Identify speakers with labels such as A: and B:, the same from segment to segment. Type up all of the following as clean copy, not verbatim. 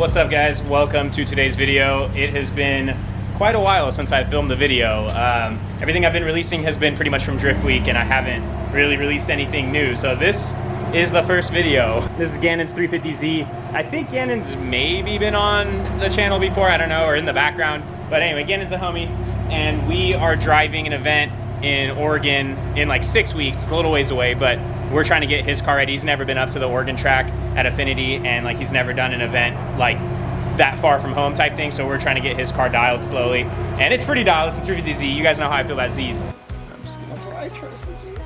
A: What's up, guys? Welcome to today's video. It has been quite a while since I filmed a video. Everything I've been releasing has been pretty much from Drift Week, and I haven't really released anything new. So this is the first video. This is Gannon's 350Z. I think Gannon's maybe been on the channel before, I don't know, or in the background. But anyway, Gannon's a homie, and we are driving an event in Oregon in like 6 weeks. It's a little ways away, but we're trying to get his car ready. He's never been up to the Oregon track at Affinity, and like he's never done an event like that far from home type thing, so we're trying to get his car dialed slowly. And it's pretty dialed. It's a 350Z. You guys know how I feel about Z's.
B: That's why I trusted you.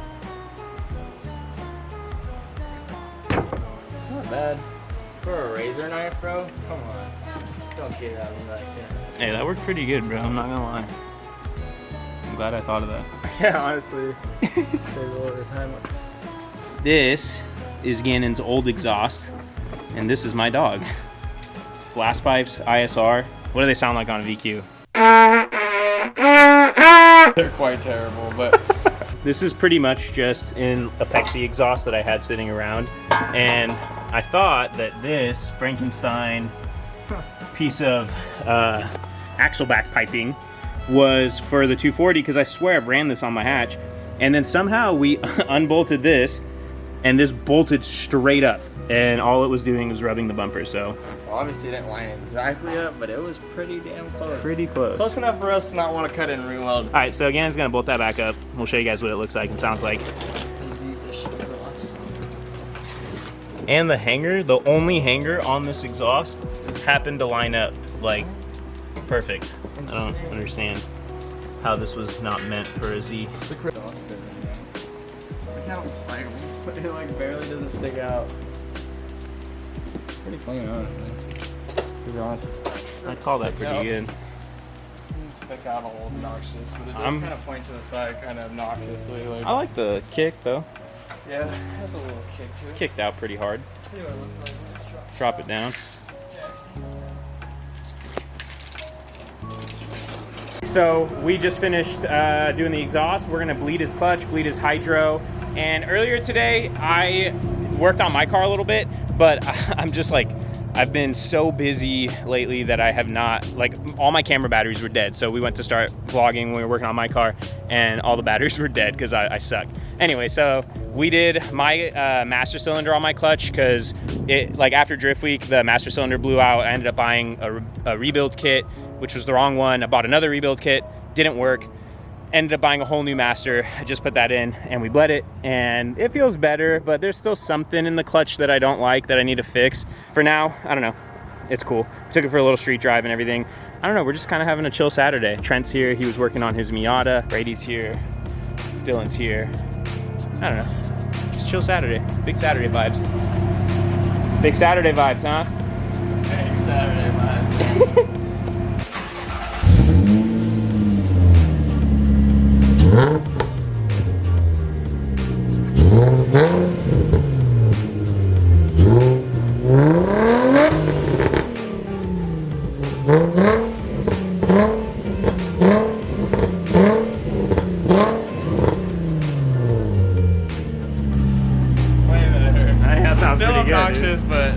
B: It's not bad. For a razor knife, bro? Come on. Don't get it out of that thing.
A: Hey, that worked pretty good, bro. I'm not gonna lie. I'm glad I thought of that.
B: Yeah, honestly. Save a little bit of time.
A: This is Gannon's old exhaust, and this is my dog. Blast pipes, ISR. What do they sound like on a VQ?
B: They're quite terrible, but...
A: This is pretty much just an Apexi exhaust that I had sitting around, and I thought that this Frankenstein piece of axle back piping was for the 240, because I swear I've ran this on my hatch, and then somehow we unbolted this, and this bolted straight up, and all it was doing was rubbing the bumper. So
B: obviously it didn't line exactly up, but it was pretty damn close.
A: Pretty close.
B: Close enough for us to not want to cut it and re-weld.
A: All right, so again, it's gonna bolt that back up. We'll show you guys what it looks like and sounds like. And the hanger, the only hanger on this exhaust, happened to line up like perfect. I don't understand how this was not meant for a Z.
B: Look how it like barely doesn't stick out. It's pretty clean, honestly.
A: I call that pretty good.
B: Stick out all obnoxious, but it does kind of point to the side kind of obnoxiously. Like,
A: I like the kick though.
B: Yeah, that's a little kick to it.
A: It's kicked out pretty hard.
B: Let's see what it looks like when it's
A: Drop it down. So we just finished doing the exhaust. We're gonna bleed his clutch, bleed his hydro. And earlier today, I worked on my car a little bit, but I'm just like, I've been so busy lately that I have not, like all my camera batteries were dead. So we went to start vlogging when we were working on my car, and all the batteries were dead because I suck. Anyway, so we did my master cylinder on my clutch, because it, like after Drift Week, the master cylinder blew out. I ended up buying a rebuild kit, which was the wrong one. I bought another rebuild kit, didn't work. Ended up buying a whole new master. I just put that in and we bled it, and it feels better, but there's still something in the clutch that I don't like that I need to fix. For now, I don't know. It's cool. Took it for a little street drive and everything. I don't know, we're just kind of having a chill Saturday. Trent's here, he was working on his Miata. Brady's here, Dylan's here. I don't know, just chill Saturday. Big Saturday vibes. Big Saturday vibes, huh?
B: Big Saturday vibes. Still obnoxious, but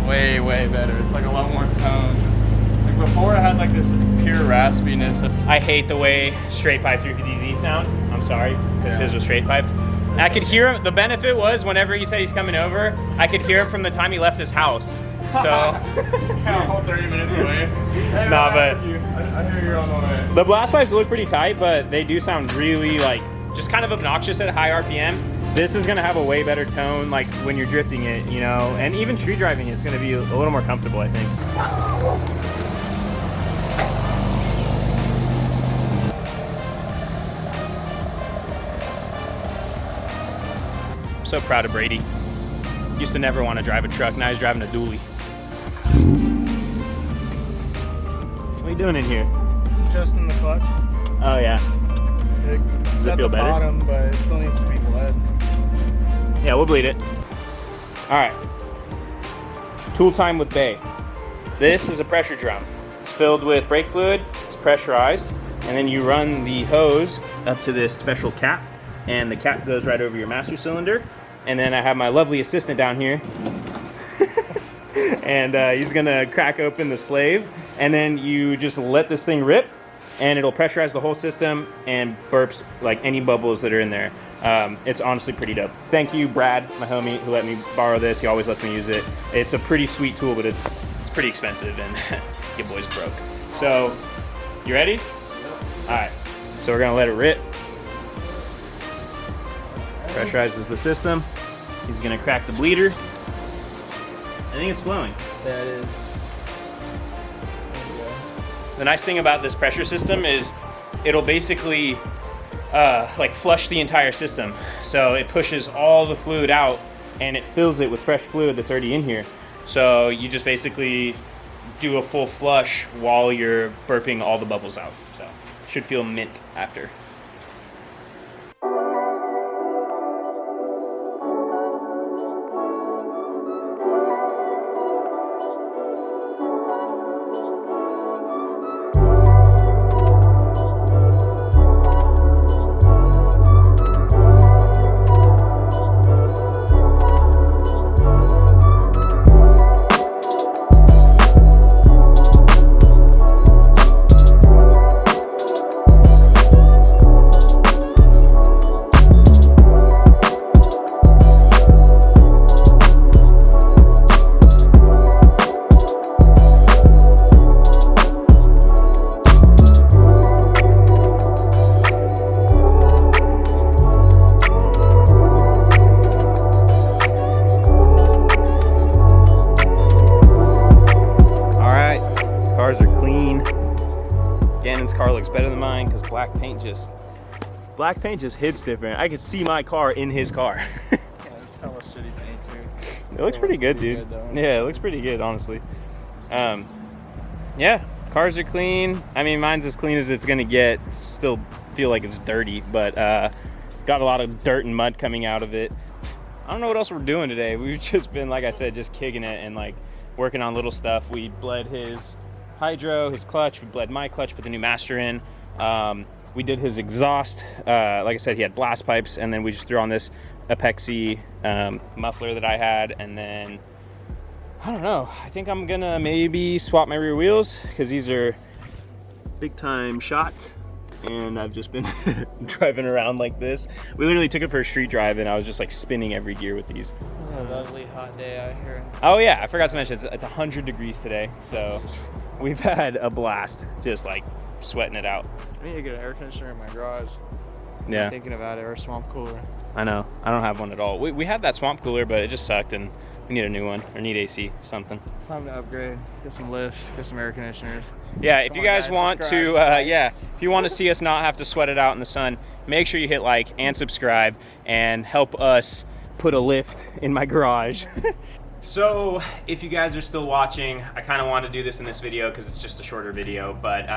B: way, way better. It's like a lot more tone. Like before, I had like this pure raspiness.
A: I hate the way straight pipe 350Z sound. I'm sorry, because his was straight piped. I could hear him. The benefit was whenever he said he's coming over, I could hear him from the time he left his house. So
B: kind of whole 30 minutes away. Hey,
A: nah, but
B: I hear you're on the way.
A: The blast pipes look pretty tight, but they do sound really like just kind of obnoxious at high RPM. This is gonna have a way better tone, like when you're drifting it, you know, and even street driving, it's gonna be a little more comfortable, I think. I'm so proud of Brady. Used to never want to drive a truck, now he's driving a dually. What are you doing in here?
B: Adjusting the clutch.
A: Oh yeah. Does it feel better?
B: Bottom, but it still needs to be bled.
A: Yeah, we'll bleed it. All right. Tool time with Bay. This is a pressure drum. It's filled with brake fluid, it's pressurized, and then you run the hose up to this special cap, and the cap goes right over your master cylinder. And then I have my lovely assistant down here And he's gonna crack open the slave, and then you just let this thing rip, and it'll pressurize the whole system and burps like any bubbles that are in there. It's honestly pretty dope. Thank you, Brad, my homie, who let me borrow this. He always lets me use it. It's a pretty sweet tool, but it's pretty expensive, and your boy's broke. So, you ready? Yep. All right. So we're gonna let it rip. Pressurizes the system. He's gonna crack the bleeder. I think it's flowing.
B: Yeah, it is.
A: The nice thing about this pressure system is it'll basically like flush the entire system. So it pushes all the fluid out and it fills it with fresh fluid that's already in here. So you just basically do a full flush while you're burping all the bubbles out. So should feel mint after. Gannon's car looks better than mine because black paint just hits different. I could see my car in his car.
B: Yeah, that's hella shitty paint, dude.
A: It looks pretty good, dude. Yeah, it looks pretty good, honestly. Yeah, cars are clean. I mean, mine's as clean as it's gonna get. Still feel like it's dirty, but got a lot of dirt and mud coming out of it. I don't know what else we're doing today. We've just been, like I said, just kicking it and like working on little stuff. We bled his hydro, his clutch. We bled my clutch, put the new master in. We did his exhaust. Like I said, he had blast pipes, and then we just threw on this Apexi muffler that I had, and then I don't know. I think I'm gonna maybe swap my rear wheels because these are big time shot, and I've just been driving around like this. We literally took it for a street drive, and I was just like spinning every gear with these.
B: A lovely hot day out here.
A: Oh yeah, I forgot to mention it's 100 degrees today, so we've had a blast just like sweating it out.
B: I need to get an air conditioner in my garage.
A: Yeah.
B: I'm thinking about it, or a swamp cooler.
A: I know. I don't have one at all. We had that swamp cooler, but it just sucked, and we need a new one, or need AC, something.
B: It's time to upgrade. Get some lifts, get some air conditioners.
A: Yeah, if you guys want to, yeah, if you want to see us not have to sweat it out in the sun, make sure you hit like and subscribe and help us put a lift in my garage. So if you guys are still watching, I kind of want to do this in this video because it's just a shorter video, but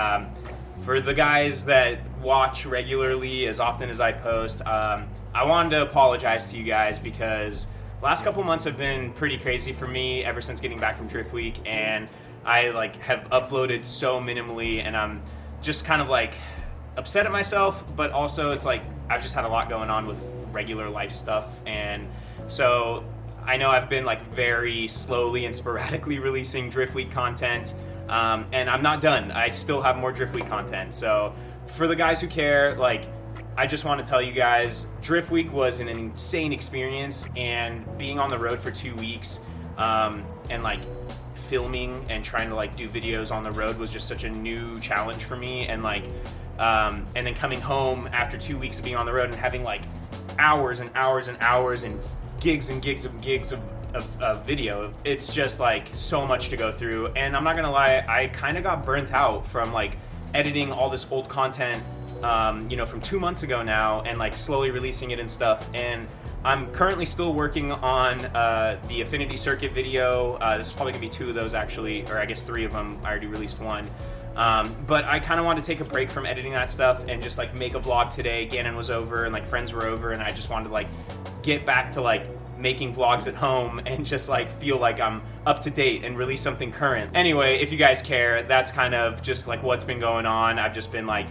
A: for the guys that watch regularly as often as I post, I wanted to apologize to you guys because last couple months have been pretty crazy for me ever since getting back from Drift Week, and I like have uploaded so minimally, and I'm just kind of like upset at myself, but also it's like I've just had a lot going on with regular life stuff, and so I know I've been like very slowly and sporadically releasing Drift Week content, and I'm not done. I still have more Drift Week content. So for the guys who care, like, I just want to tell you guys, Drift Week was an insane experience, and being on the road for 2 weeks, and like filming and trying to like do videos on the road was just such a new challenge for me, and like and then coming home after 2 weeks of being on the road and having like hours and hours and hours and gigs and gigs of video. It's just like so much to go through, and I'm not gonna lie, I kind of got burnt out from like editing all this old content, you know, from 2 months ago now, and like slowly releasing it and stuff. And I'm currently still working on the Affinity Circuit video. There's probably gonna be 2 of those actually, or I guess 3 of them. I already released 1. But I kind of wanted to take a break from editing that stuff and just like make a vlog today. Gannon was over and like friends were over, and I just wanted to like get back to like making vlogs at home and just like feel like I'm up to date and release something current. Anyway, if you guys care, that's kind of just like what's been going on. I've just been like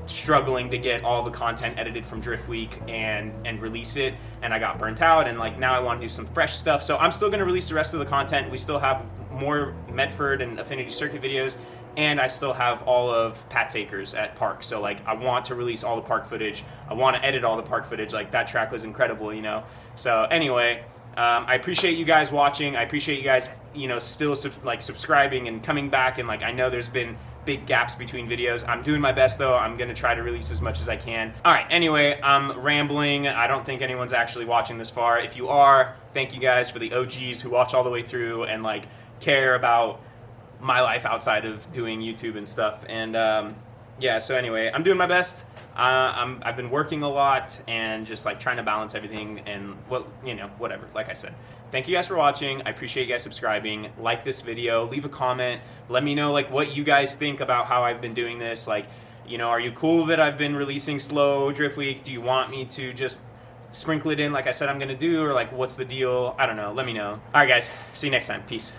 A: struggling to get all the content edited from Drift Week and release it, and I got burnt out, and like now I want to do some fresh stuff. So I'm still going to release the rest of the content. We still have more Medford and Affinity Circuit videos, and I still have all of Pat's Acres at Park. So like I want to release all the park footage. I want to edit all the park footage. Like that track was incredible, you know. So anyway, I appreciate you guys watching. I appreciate you guys, you know, still subscribing and coming back. And like I know there's been big gaps between videos. I'm doing my best though. I'm gonna try to release as much as I can. All right, anyway, I'm rambling. I don't think anyone's actually watching this far. If you are, thank you guys for the OGs who watch all the way through and like care about my life outside of doing YouTube and stuff. And yeah, so anyway, I'm doing my best. I've been working a lot and just like trying to balance everything and whatever, like I said. Thank you guys for watching. I appreciate you guys subscribing. Like this video, leave a comment. Let me know like what you guys think about how I've been doing this. Like, you know, are you cool that I've been releasing slow Drift Week? Do you want me to just sprinkle it in like I said I'm gonna do, or like what's the deal? I don't know, let me know. All right guys, see you next time, peace.